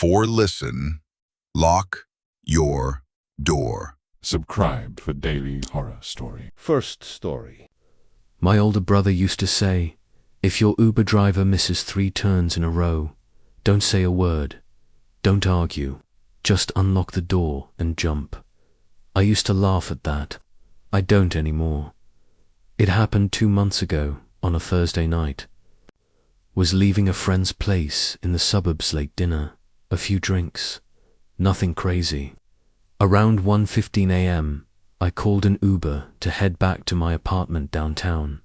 Before listen, lock your door. Subscribe for daily horror story. First story. My older brother used to say, if your Uber driver misses 3 turns in a row, don't say a word, don't argue, just unlock the door and jump. I used to laugh at that. I don't anymore. It happened 2 months ago on a Thursday night. Was leaving a friend's place in the suburbs, late dinner, a few drinks, nothing crazy. Around 1:15 a.m., I called an Uber to head back to my apartment downtown.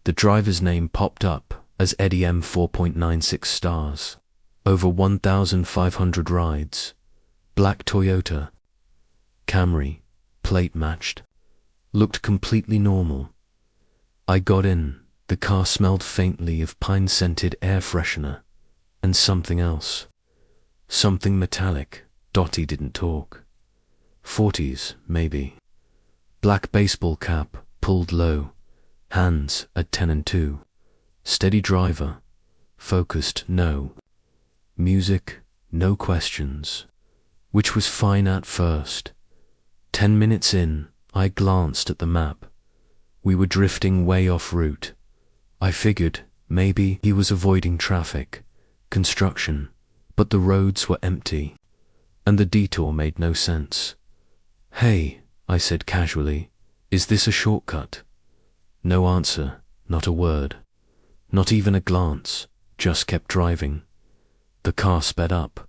The driver's name popped up as Eddie M. 4.96 stars. Over 1,500 rides. Black Toyota. Camry. Plate matched. Looked completely normal. I got in. The car smelled faintly of pine-scented air freshener and something else. Something metallic. Dottie didn't talk. 40s, maybe. Black baseball cap, pulled low. Hands at 10 and 2. Steady driver. Focused, no. Music, no questions. Which was fine at first. 10 minutes in, I glanced at the map. We were drifting way off route. I figured maybe he was avoiding traffic, construction, but the roads were empty, and the detour made no sense. Hey, I said casually, is this a shortcut? No answer, not a word, not even a glance, just kept driving. The car sped up.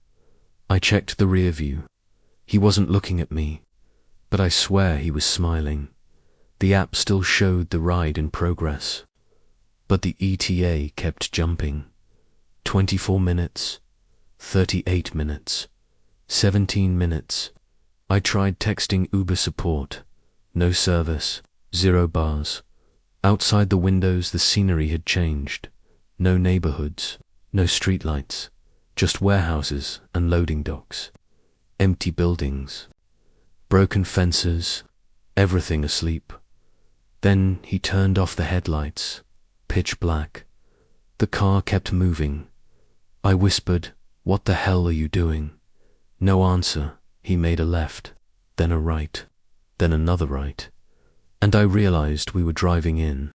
I checked the rear view. He wasn't looking at me, but I swear he was smiling. The app still showed the ride in progress, but the ETA kept jumping. 24 minutes, 38 minutes, 17 minutes. I tried texting Uber support. No service, 0 bars. Outside the windows the scenery had changed. No neighborhoods, no streetlights, just warehouses and loading docks. Empty buildings. Broken fences, everything asleep. Then he turned off the headlights. Pitch black. The car kept moving. I whispered, "What the hell are you doing?" No answer. He made a left, then a right, then another right. And I realized we were driving in.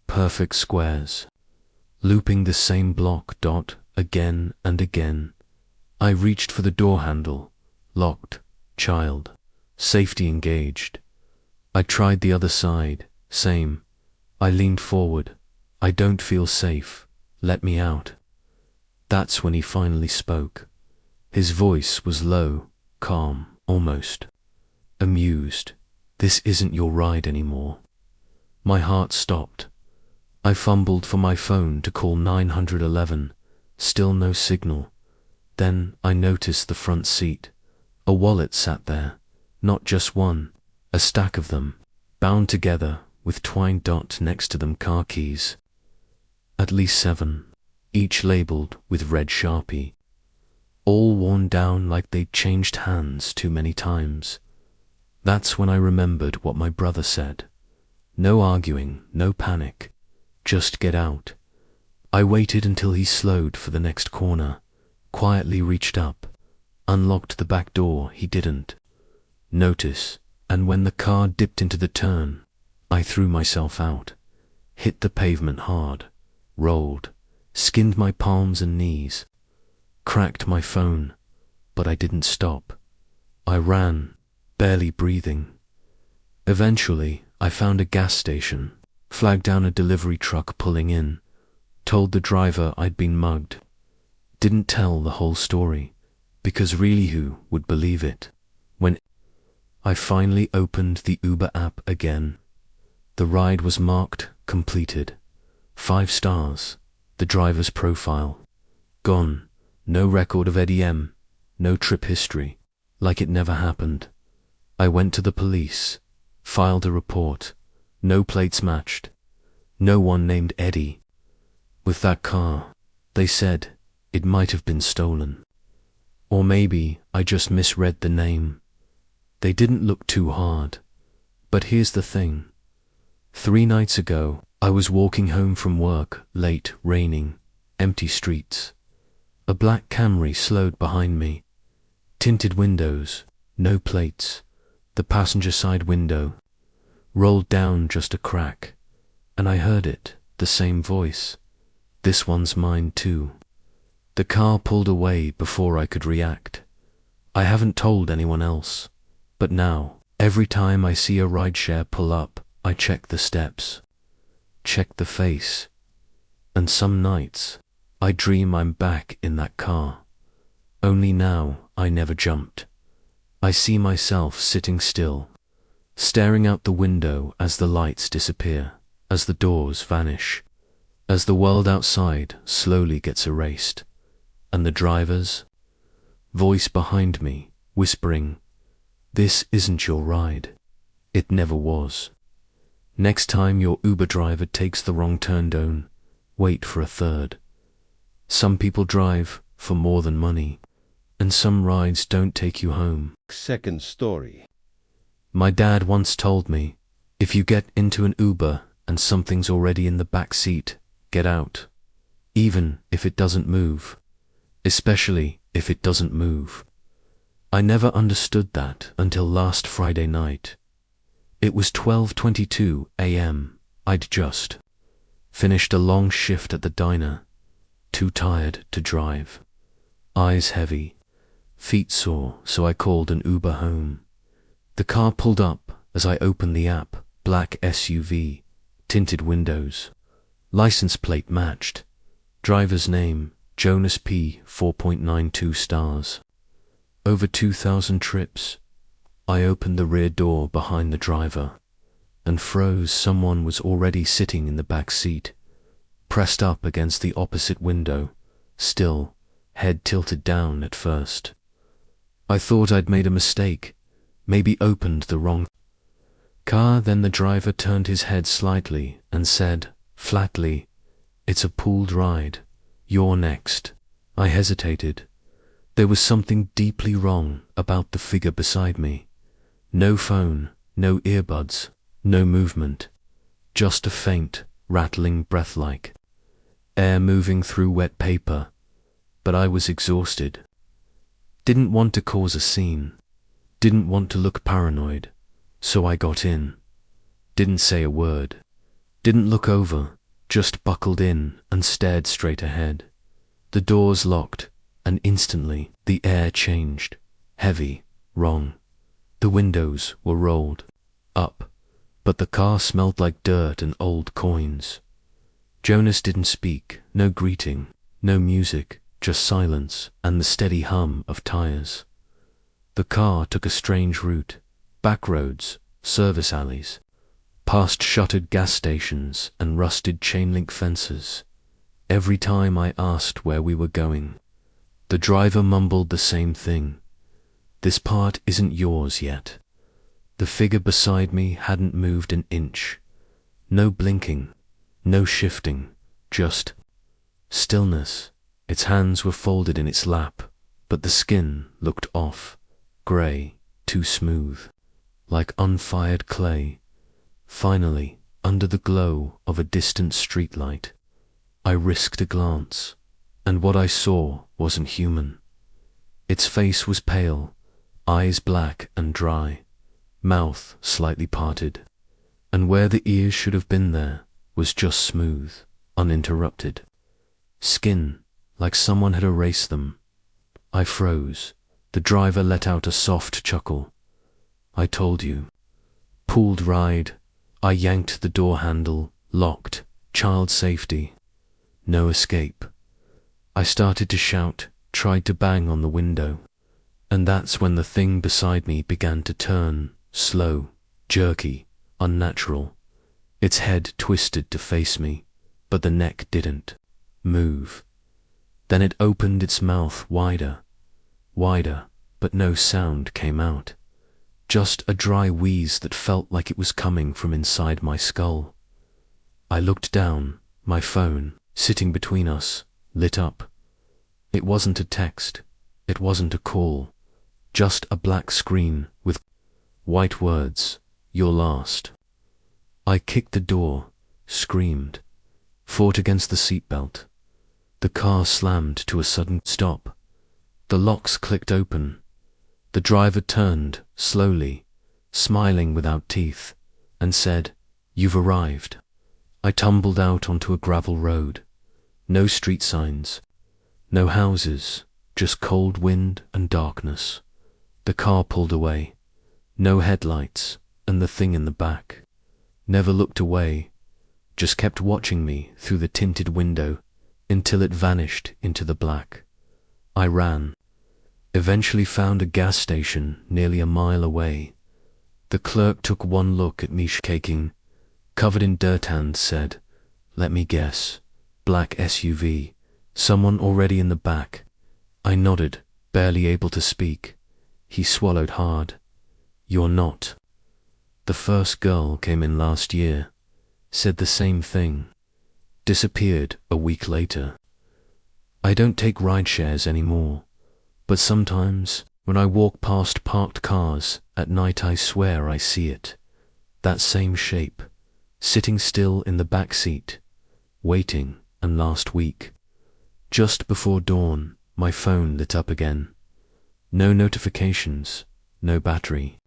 Perfect squares. Looping the same block dot again and again. I reached for the door handle. Locked. Child. Safety engaged. I tried the other side. Same. I leaned forward. I don't feel safe. Let me out. That's when he finally spoke. His voice was low, calm, almost amused. This isn't your ride anymore. My heart stopped. I fumbled for my phone to call 911. Still no signal. Then I noticed the front seat. A wallet sat there. Not just one. A stack of them. Bound together with twine dot next to them car keys. At least 7. Each labeled with red Sharpie. All worn down like they'd changed hands too many times. That's when I remembered what my brother said. No arguing, no panic. Just get out. I waited until he slowed for the next corner, quietly reached up, unlocked the back door. He didn't notice, and when the car dipped into the turn, I threw myself out, hit the pavement hard, rolled, skinned my palms and knees, cracked my phone, but I didn't stop. I ran, barely breathing. Eventually, I found a gas station, flagged down a delivery truck pulling in, told the driver I'd been mugged. Didn't tell the whole story, because really who would believe it? When I finally opened the Uber app again, the ride was marked completed. 5 stars. The driver's profile. Gone. No record of Eddie M. No trip history. Like it never happened. I went to the police. Filed a report. No plates matched. No one named Eddie. With that car, they said it might have been stolen. Or maybe I just misread the name. They didn't look too hard. But here's the thing. 3 nights ago, I was walking home from work, late, raining, empty streets. A black Camry slowed behind me. Tinted windows, no plates. The passenger side window rolled down just a crack, and I heard it, the same voice. This one's mine too. The car pulled away before I could react. I haven't told anyone else, but now, every time I see a rideshare pull up, I check the steps, check the face, and some nights, I dream I'm back in that car. Only now, I never jumped. I see myself sitting still, staring out the window as the lights disappear, as the doors vanish, as the world outside slowly gets erased, and the driver's voice behind me whispering, "This isn't your ride. It never was. Next time your Uber driver takes the wrong turn, don't wait for a third." Some people drive for more than money, and some rides don't take you home. Second story. My dad once told me, if you get into an Uber and something's already in the back seat, get out, even if it doesn't move, especially if it doesn't move. I never understood that until last Friday night. It was 12:22 a.m. I'd just finished a long shift at the diner, too tired to drive, eyes heavy, feet sore, so I called an Uber home. The car pulled up as I opened the app, black SUV, tinted windows, license plate matched, driver's name, Jonas P. 4.92 stars. Over 2,000 trips. I opened the rear door behind the driver and froze. Someone was already sitting in the back seat, pressed up against the opposite window, still, head tilted down at first. I thought I'd made a mistake, maybe opened the wrong car. Then the driver turned his head slightly and said, flatly, "It's a pooled ride. You're next." I hesitated. There was something deeply wrong about the figure beside me. No phone, no earbuds, no movement, just a faint, rattling breath like air moving through wet paper. But I was exhausted. Didn't want to cause a scene. Didn't want to look paranoid. So I got in. Didn't say a word. Didn't look over, just buckled in and stared straight ahead. The doors locked, and instantly the air changed. Heavy, wrong. The windows were rolled up, but the car smelled like dirt and old coins. Jonas didn't speak, no greeting, no music, just silence and the steady hum of tires. The car took a strange route, back roads, service alleys, past shuttered gas stations and rusted chain-link fences. Every time I asked where we were going, the driver mumbled the same thing. "This part isn't yours yet." The figure beside me hadn't moved an inch. No blinking, no shifting, just stillness. Its hands were folded in its lap, but the skin looked off, grey, too smooth, like unfired clay. Finally, under the glow of a distant streetlight, I risked a glance, and what I saw wasn't human. Its face was pale, eyes black and dry, mouth slightly parted, and where the ears should have been there was just smooth, uninterrupted. Skin, like someone had erased them. I froze. The driver let out a soft chuckle. "I told you. Pooled ride." I yanked the door handle, locked, child safety. No escape. I started to shout, tried to bang on the window. And that's when the thing beside me began to turn, slow, jerky, unnatural. Its head twisted to face me, but the neck didn't move. Then it opened its mouth wider, but no sound came out. Just a dry wheeze that felt like it was coming from inside my skull. I looked down, my phone, sitting between us, lit up. It wasn't a text, it wasn't a call, just a black screen with white words, "You're last." I kicked the door, screamed, fought against the seatbelt. The car slammed to a sudden stop. The locks clicked open. The driver turned, slowly, smiling without teeth, and said, "You've arrived." I tumbled out onto a gravel road. No street signs, no houses, just cold wind and darkness. The car pulled away. No headlights, and the thing in the back never looked away, just kept watching me through the tinted window until it vanished into the black. I ran. Eventually found a gas station nearly a mile away. The clerk took one look at me shaking, covered in dirt, and said, "Let me guess, black SUV, someone already in the back." I nodded, barely able to speak. He swallowed hard. "You're not. The first girl came in last year, said the same thing, disappeared a week later. I don't take ride shares anymore, but sometimes when I walk past parked cars at night I swear I see it. That same shape, sitting still in the back seat, waiting. And last week, just before dawn, my phone lit up again. No notifications, no battery.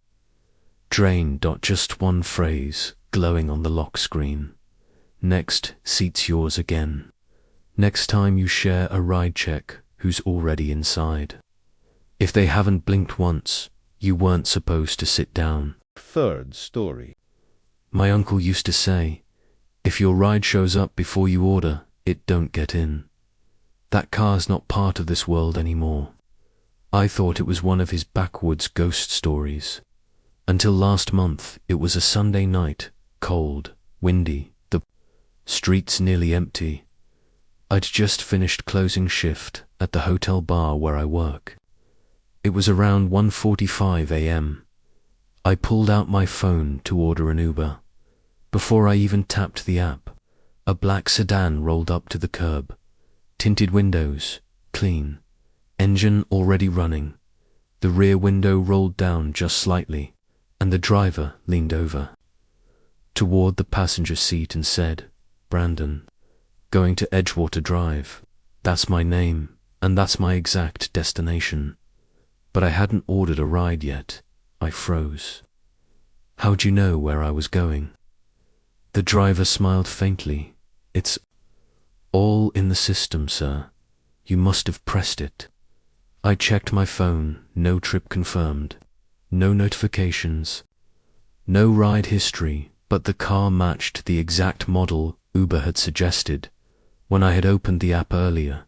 Drain. Just one phrase glowing on the lock screen. Next seat's yours again. Next time you share a ride, check who's already inside. If they haven't blinked once, you weren't supposed to sit down. Third story. My uncle used to say, if your ride shows up before you order, it don't get in. That car's not part of this world anymore. I thought it was one of his backwoods ghost stories. Until last month, it was a Sunday night, cold, windy, the streets nearly empty. I'd just finished closing shift at the hotel bar where I work. It was around 1:45 a.m. I pulled out my phone to order an Uber. Before I even tapped the app, a black sedan rolled up to the curb. Tinted windows, clean. Engine already running. The rear window rolled down just slightly, and the driver leaned over toward the passenger seat and said, "Brandon, going to Edgewater Drive. That's my name, and that's my exact destination." But I hadn't ordered a ride yet. I froze. "How'd you know where I was going?" The driver smiled faintly. "It's all in the system, sir. You must have pressed it." I checked my phone. No trip confirmed. No notifications. No ride history, but the car matched the exact model Uber had suggested when I had opened the app earlier.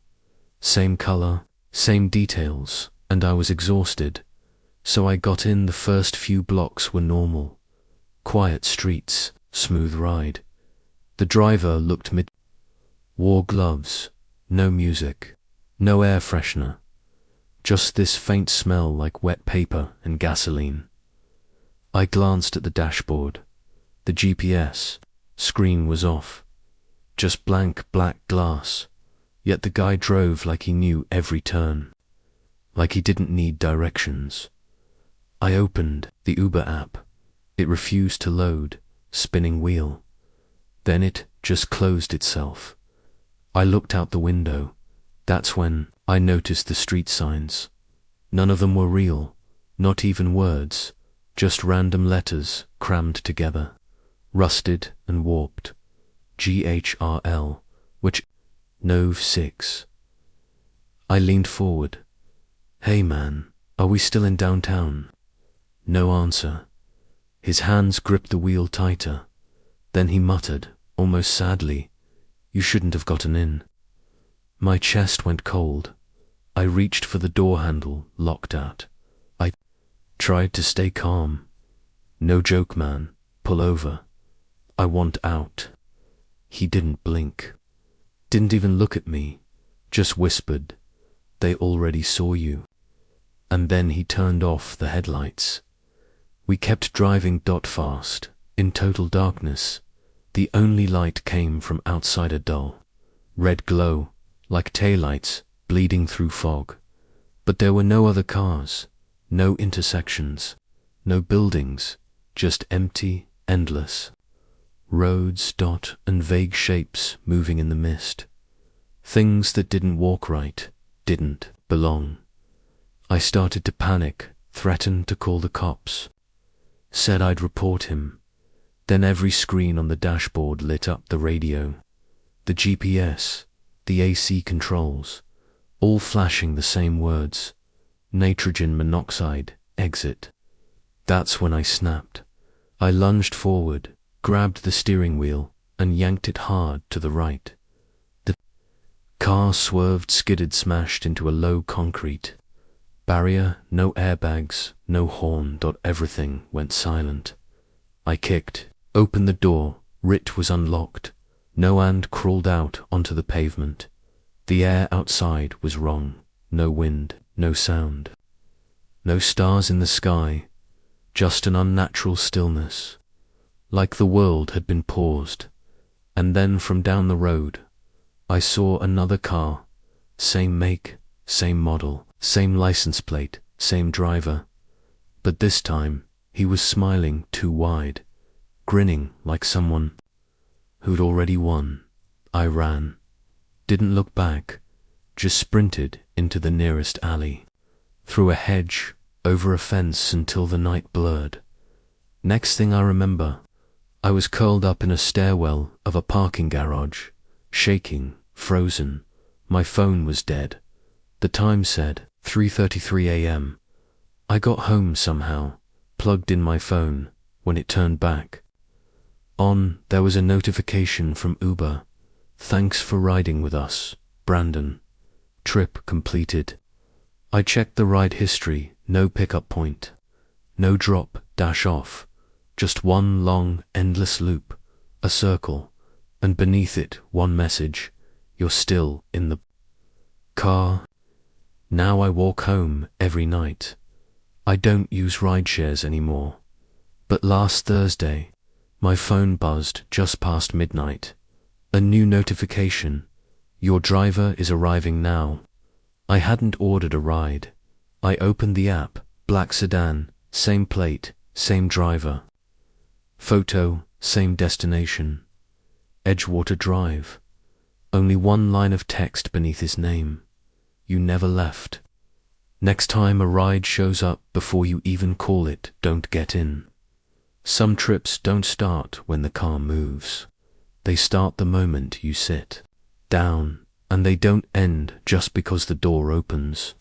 Same color, same details, and I was exhausted. So I got in. The first few blocks were normal. Quiet streets, smooth ride. The driver looked wore gloves, no music, no air freshener. Just this faint smell like wet paper and gasoline. I glanced at the dashboard. The GPS screen was off. Just blank black glass. Yet the guy drove like he knew every turn. Like he didn't need directions. I opened the Uber app. It refused to load, spinning wheel. Then it just closed itself. I looked out the window. That's when I noticed the street signs. None of them were real, not even words, just random letters crammed together, rusted and warped. GHRL, which Nov 6. I leaned forward. "Hey man, are we still in downtown?" No answer. His hands gripped the wheel tighter. Then he muttered, almost sadly, "You shouldn't have gotten in." My chest went cold. I reached for the door handle, locked out. I tried to stay calm. "No joke, man. Pull over. I want out." He didn't blink. Didn't even look at me. Just whispered, "They already saw you." And then he turned off the headlights. We kept driving fast, in total darkness. The only light came from outside, a dull red glow, like taillights bleeding through fog. But there were no other cars, no intersections, no buildings, just empty, endless roads, and vague shapes moving in the mist. Things that didn't walk right, didn't belong. I started to panic, threatened to call the cops. Said I'd report him. Then every screen on the dashboard lit up the radio, the GPS, the AC controls, all flashing the same words. Nitrogen monoxide, exit. That's when I snapped. I lunged forward, grabbed the steering wheel, and yanked it hard to the right. The car swerved, skidded, smashed into a low concrete barrier, no airbags, no horn. Everything went silent. I kicked, opened the door, it was unlocked. No ant crawled out onto the pavement. The air outside was wrong. No wind, no sound. No stars in the sky, just an unnatural stillness, like the world had been paused. And then from down the road, I saw another car, same make, same model, same license plate, same driver. But this time, he was smiling too wide, grinning like someone who'd already won. I ran, didn't look back, just sprinted into the nearest alley, through a hedge, over a fence until the night blurred. Next thing I remember, I was curled up in a stairwell of a parking garage, shaking, frozen. My phone was dead. The time said 3:33 a.m. I got home somehow, plugged in my phone. When it turned back on, there was a notification from Uber. Thanks for riding with us, Brandon. Trip completed. I checked the ride history, no pickup point, no drop, dash off, just one long, endless loop, a circle, and beneath it, one message: you're still in the car. Now I walk home every night. I don't use rideshares anymore. But last Thursday, my phone buzzed just past midnight. A new notification: your driver is arriving now. I hadn't ordered a ride. I opened the app, black sedan, same plate, same driver. Photo, same destination. Edgewater Drive. Only one line of text beneath his name: you never left. Next time a ride shows up before you even call it, don't get in. Some trips don't start when the car moves. They start the moment you sit down, and they don't end just because the door opens.